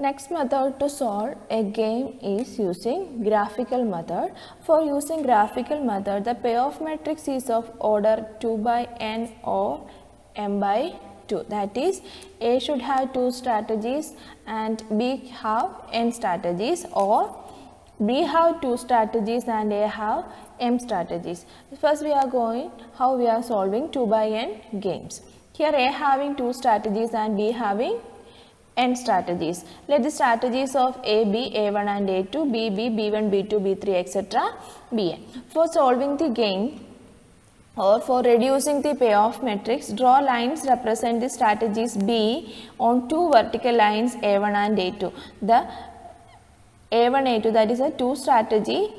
Next method to solve a game is using graphical method. For using graphical method, the payoff matrix is of order 2 by n or m by 2. That is, A should have 2 strategies and B have n strategies, or B have 2 strategies and A have m strategies. First we are going how we are solving 2 by n games. Here A having 2 strategies and B having n strategies. Let the strategies of A be A1 and A2, B be B1, B2, B3, etc. Bn. For solving the game or for reducing the payoff matrix, draw lines represent the strategies B on 2 vertical lines A1 and A2. The A1, A2, that is a 2 strategy,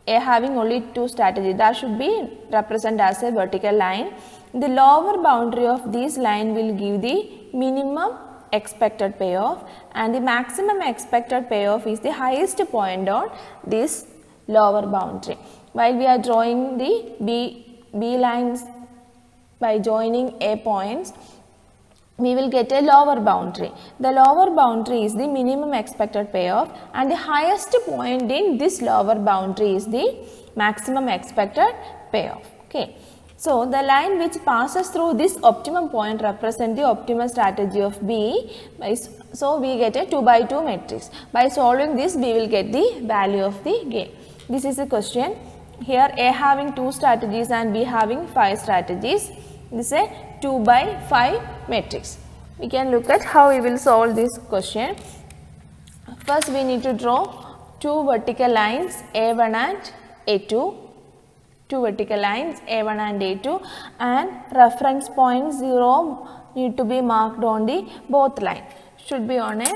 A having only 2 strategy, that should be represented as a vertical line. The lower boundary of this line will give the minimum expected payoff, and the maximum expected payoff is the highest point on this lower boundary. While we are drawing the B lines by joining A points, we will get a lower boundary. The lower boundary is the minimum expected payoff, and the highest point in this lower boundary is the maximum expected payoff. Okay. So, the line which passes through this optimum point represents the optimal strategy of B. So, we get a 2 by 2 matrix. By solving this, we will get the value of the game. This is a question. Here A having 2 strategies and B having 5 strategies. This is a 2 by 5 matrix. We can look at how we will solve this question. First, we need to draw 2 vertical lines A1 and A2. 2 vertical lines A1 and A2, and reference point 0 need to be marked on the both line, should be on a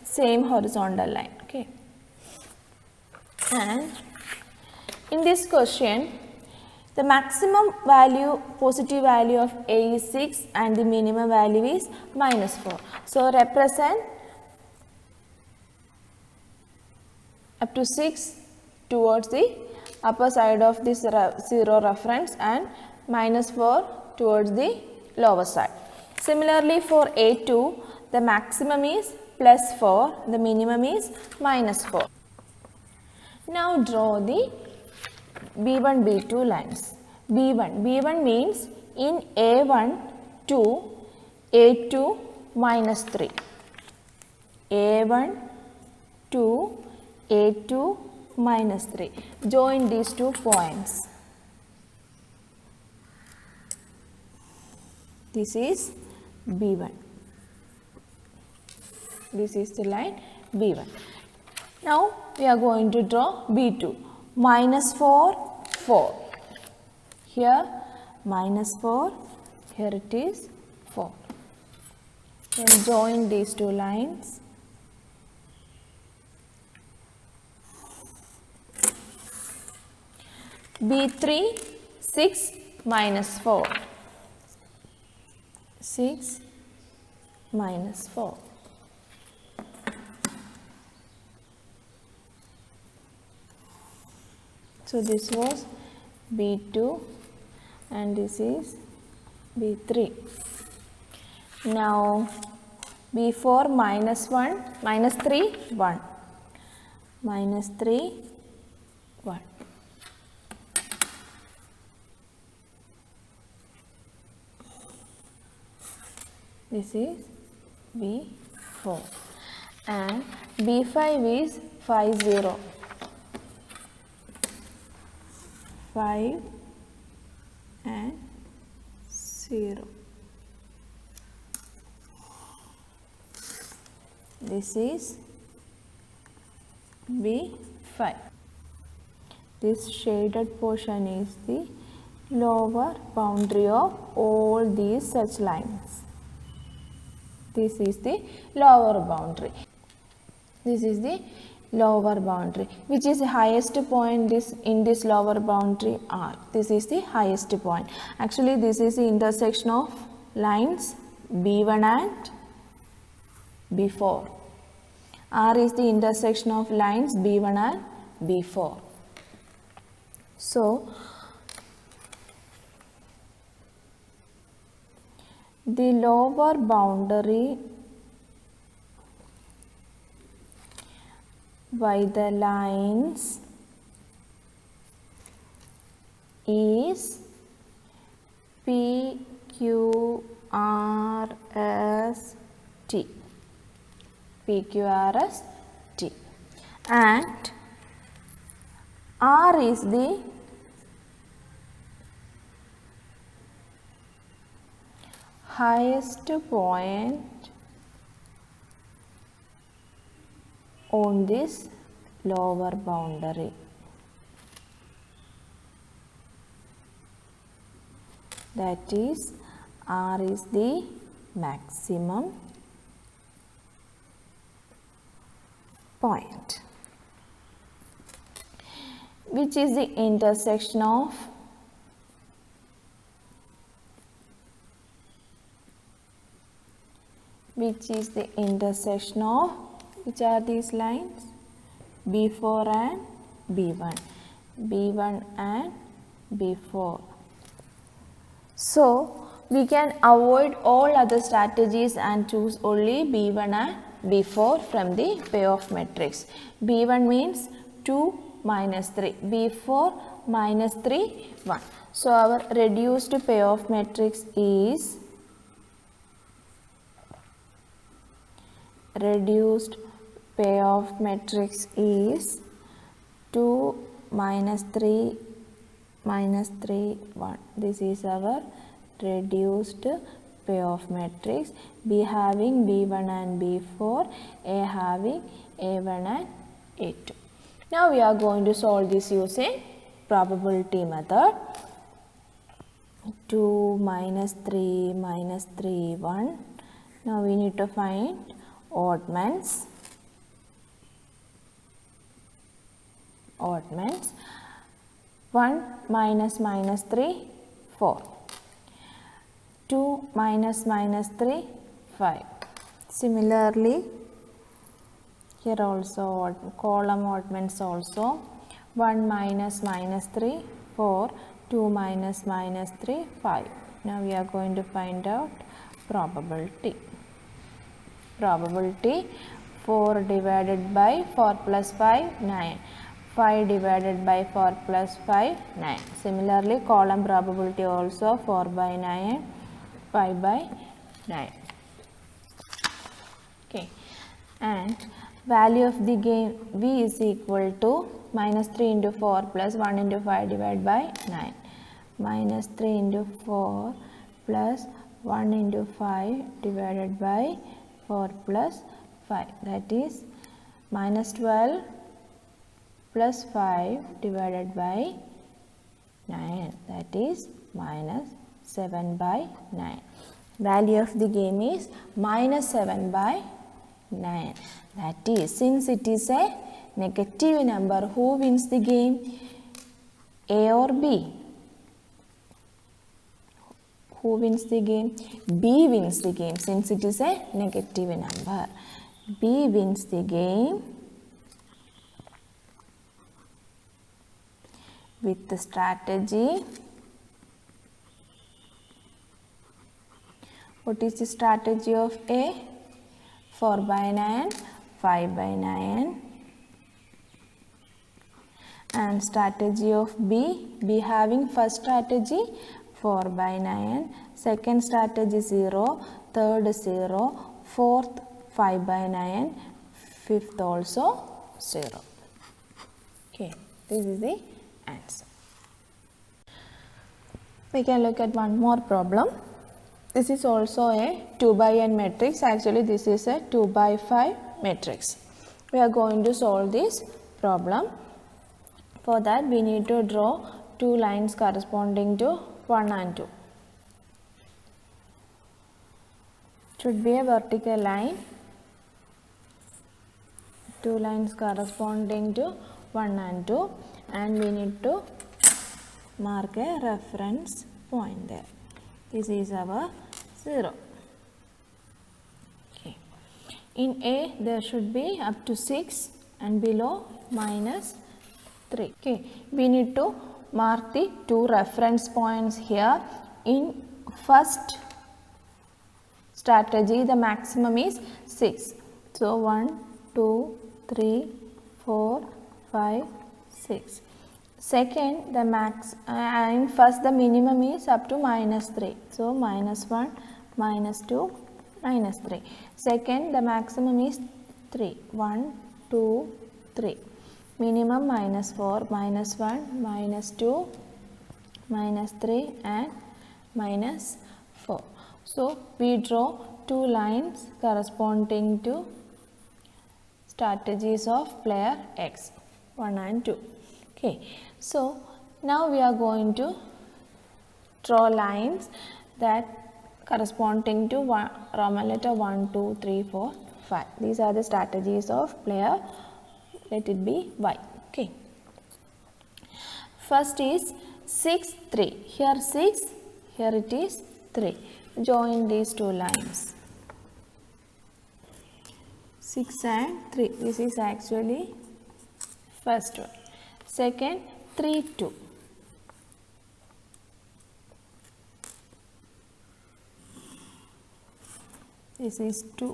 same horizontal line. Okay. And in this question, the maximum value, positive value of A is 6 and the minimum value is -4. So, represent up to 6 towards the upper side of this 0 reference and -4 towards the lower side. Similarly, for A2, the maximum is +4, the minimum is -4. Now, draw the B1, B2 lines. B1 means in A1 to A2 -3. A1 to A2 -3. Join these 2 points. This is B1. This is the line B1. Now we are going to draw B2. -4, 4. Here -4. Here it is 4. Then join these 2 lines. B3, 6 -4. 6 -4. So, this was B2 and this is B3. Now, B4 -1, -3, 1. -3, 1. This is B4 and B5 is 5, 0. 5 and 0. This is B5. This shaded portion is the lower boundary of all these such lines. This is the lower boundary. This is the lower boundary. Which is the highest point in this lower boundary? R. This is the highest point. Actually, this is the intersection of lines B1 and B4. R is the intersection of lines B1 and B4. So, the lower boundary by the lines is P, Q, R, S, T. P, Q, R, S, T. And R is the highest point on this lower boundary. That is, R is the maximum point, which is the intersection of which are these lines? B4 and B1, B1 and B4. So, we can avoid all other strategies and choose only B1 and B4 from the payoff matrix. B1 means 2 minus 3, B4 minus 3, 1. So, our reduced payoff matrix is 2 minus 3 minus 3, 1. This is our reduced payoff matrix. B having B1 and B4, A having A1 and A2. Now we are going to solve this using probability method. 2 minus 3 minus 3, 1. Now we need to find oddments. 1 minus minus 3, 4. 2 minus minus 3, 5. Similarly, here also column oddments also. 1 minus minus 3, 4. 2 minus minus 3, 5. Now we are going to find out probability. Probability 4 divided by 4 plus 5, 9. 5 divided by 4 plus 5, 9. Similarly, column probability also 4 by 9, 5 by 9. Okay. And value of the gain V is equal to minus 3 into 4 plus 1 into 5 divided by 9. Minus 3 into 4 plus 1 into 5 divided by 4 plus 5. That is minus 12 plus 5 divided by 9, that is minus 7 by 9. Value of the game is minus 7 by 9. That is, since it is a negative number, who wins the game? A or B? Who wins the game? B wins the game, since it is a negative number. B wins the game with the strategy. What is the strategy of A? 4 by 9, 5 by 9. And strategy of B, B having first strategy 4 by 9, second strategy 0, third 0, fourth 5 by 9, fifth also 0. Okay, this is the answer. We can look at one more problem. This is also a 2 by n matrix. Actually, this is a 2 by 5 matrix. We are going to solve this problem. For that, we need to draw two lines corresponding to 1 and 2. It should be a vertical line. Two lines corresponding to 1 and 2, and we need to mark a reference point there. This is our 0. Okay. In A, there should be up to 6 and below minus 3. Okay. We need to mark the two reference points here. In first strategy, the maximum is 6. So, 1, 2, 3, 4, 5, 6. Second, the max and first the minimum is up to -3. So -1, -2, -3. Second, the maximum is 3. 1, 2, 3. Minimum -4, -1, -2, -3 and -4. So we draw two lines corresponding to strategies of player X, 1 and 2. Okay, so now we are going to draw lines that corresponding to Roman letter 1, 2, 3, 4, 5. These are the strategies of player, let it be Y. Okay, first is 6, 3. Here 6, here it is 3. Join these two lines. 6 and 3. This is actually first one. Second, 3, 2. This is 2.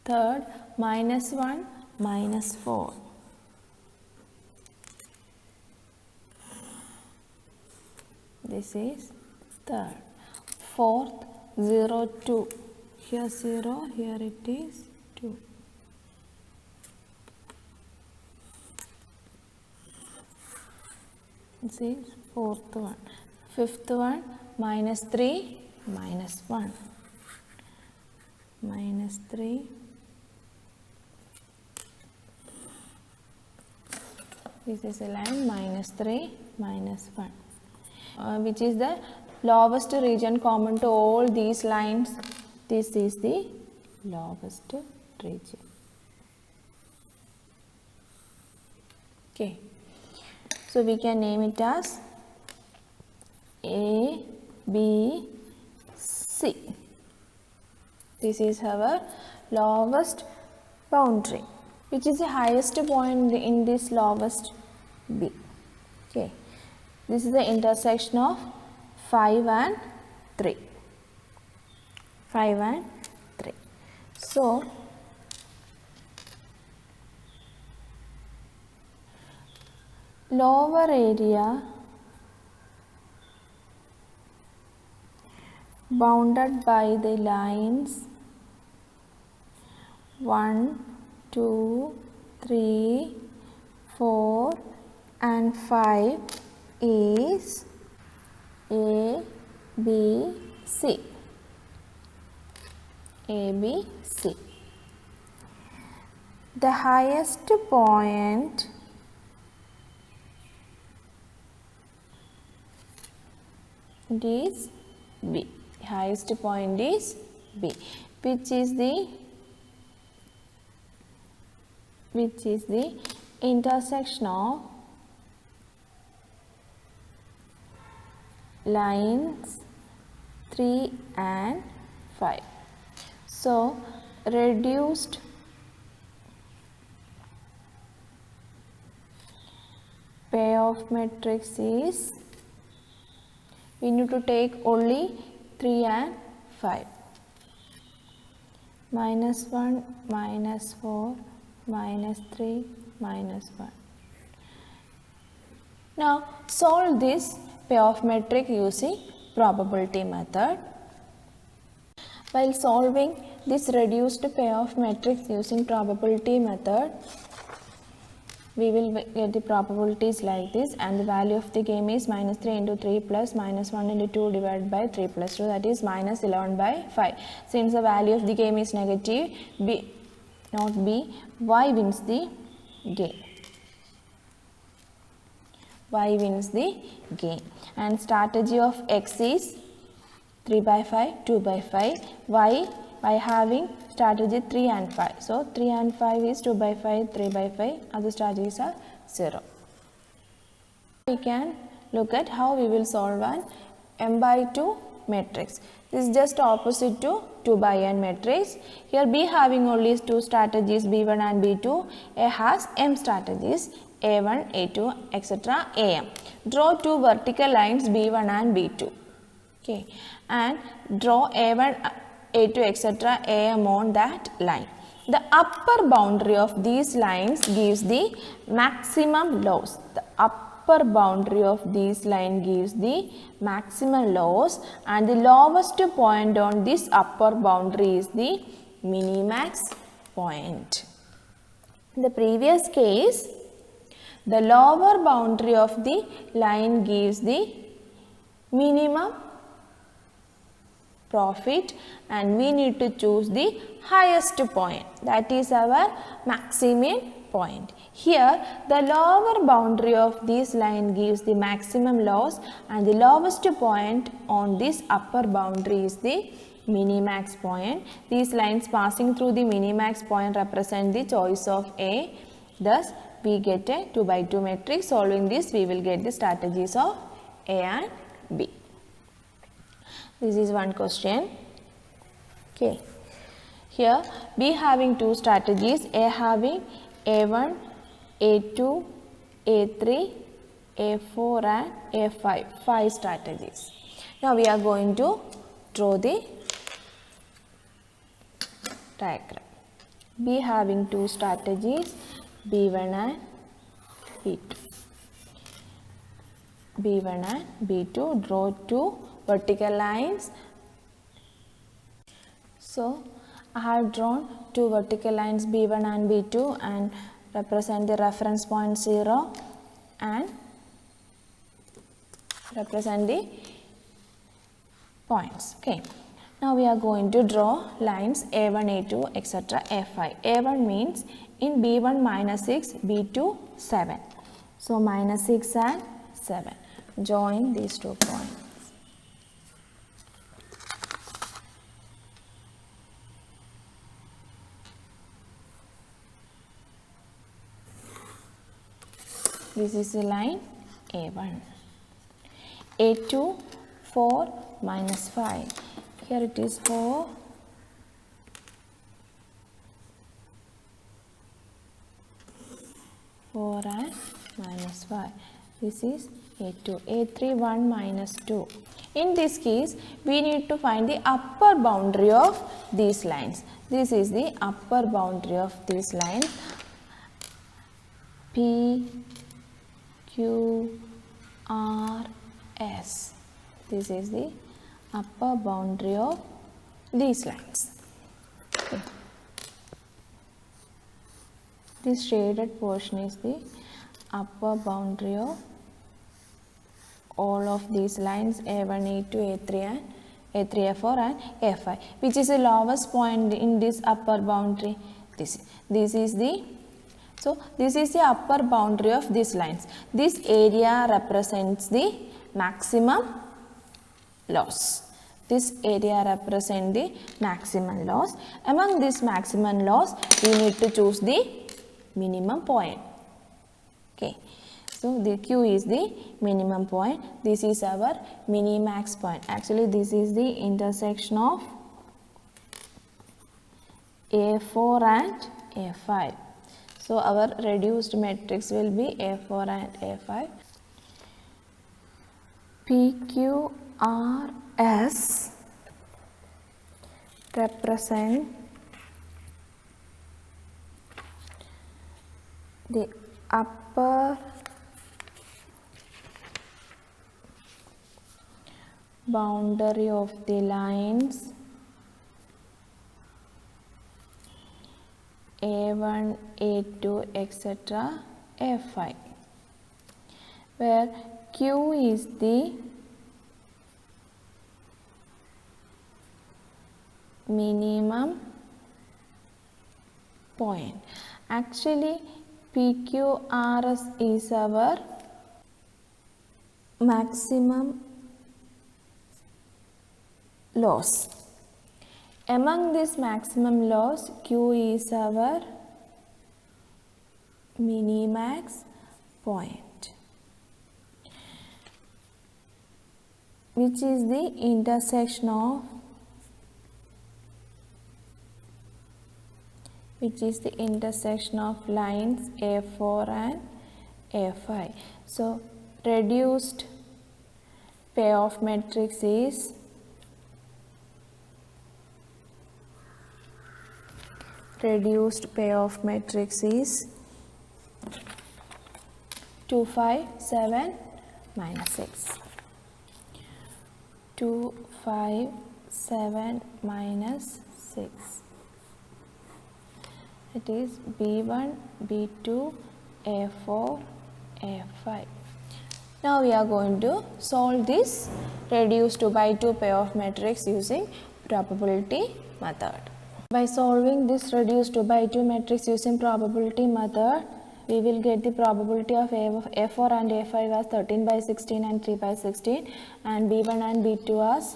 Third, -1, -4. This is third. Fourth, 0, 2. Here 0, here it is 2. This is fourth one. Fifth one, -3, -1. -3. This is a line -3, -1. Which is the lowest region common to all these lines. This is the lowest region. Okay, so we can name it as A, B, C. This is our lowest boundary. Which is the highest point in this lowest B? Okay, this is the intersection of 5 and 3. 5 and 3. So lower area bounded by the lines 1, 2, 3, 4 and 5 is A, B, C. A, B, C. The highest point is B. Highest point is B, which is the intersection of lines 3 and 5. So reduced payoff matrix is, we need to take only 3 and 5. -1, -4, -3, -1. Now solve this payoff matrix using probability method. While solving this reduced payoff matrix using probability method, we will get the probabilities like this, and the value of the game is -3 into 3 plus -1 into 2 divided by 3 plus 2, that is -11 by 5. Since the value of the game is negative, B, not B, Y wins the game. Y wins the game. And strategy of X is 3 by 5, 2 by 5. Y by having strategy 3 and 5. So 3 and 5 is 2 by 5, 3 by 5. Other strategies are 0. We can look at how we will solve an m by 2 matrix. This is just opposite to 2 by n matrix. Here B having only two strategies, B1 and B2. A has m strategies, A1, A2, etc. Am. Draw two vertical lines B1 and B2. Okay, and draw A1, A2, etc. Am on that line. The upper boundary of these lines gives the maximum loss. The upper boundary of this line gives the maximum loss, and the lowest point on this upper boundary is the minimax point. In the previous case, the lower boundary of the line gives the minimum profit, and we need to choose the highest point, that is our maximum point. Here the lower boundary of this line gives the maximum loss, and the lowest point on this upper boundary is the minimax point. These lines passing through the minimax point represent the choice of A. Thus we get a 2 by 2 matrix. Solving this, we will get the strategies of A and B. This is one question. Okay. Here B having two strategies, A having A1, A2, A3, A4 and A5, 5 strategies. Now we are going to draw the diagram. B having two strategies, B1 and B2. B1 and B2, draw two vertical lines. So I have drawn two vertical lines B1 and B2 and represent the reference point 0 and represent the points. Okay. Now we are going to draw lines A1, A2, etc. A5. A1 means in B1 minus 6, B2 7. So minus 6 and 7. Join these 2 points. This is the line A1. A2 4 minus 5. Here it is 4. And minus 5. This is A2. A3 1 minus 2. In this case, we need to find the upper boundary of these lines. This is the upper boundary of these lines. P, Q, R, S. This is the upper boundary of these lines. Okay. This shaded portion is the upper boundary of all of these lines A1, A2, A3 and A3, A4 and A5. Which is the lowest point in this upper boundary? This is the upper boundary of these lines. This area represents the maximum loss. This area represents the maximum loss. Among this maximum loss, we need to choose the minimum point. Okay. So the Q is the minimum point. This is our minimax point. Actually, this is the intersection of A4 and A5. So our reduced matrix will be A4 and A5. PQRS represent the upper boundary of the lines A1, A2, etc. A5, where Q is the minimum point. Actually, PQRS is our maximum loss. Among this maximum loss, Q is our minimax point, which is the intersection of lines A4 and A5. So reduced payoff matrix is reduced payoff matrix is 2, 5, 7, minus 6. 2, 5, 7, minus 6. It is B1, B2, A4, A5. Now we are going to solve this reduced 2 by 2 payoff matrix using probability method. By solving this reduced 2 by 2 matrix using probability method, we will get the probability of A4 and A5 as 13 by 16 and 3 by 16, and B1 and B2 as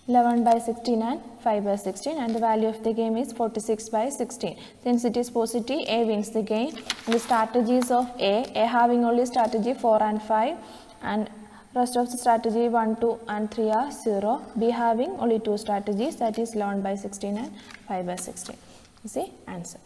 11 by 16 and 5 by 16, and the value of the game is 46 by 16. Since it is positive, A wins the game. And the strategies of A having only strategy 4 and 5, and rest of the strategy 1, 2 and 3 are 0. B having only 2 strategies, that is 11 by 16 and 5 by 16. Is the answer.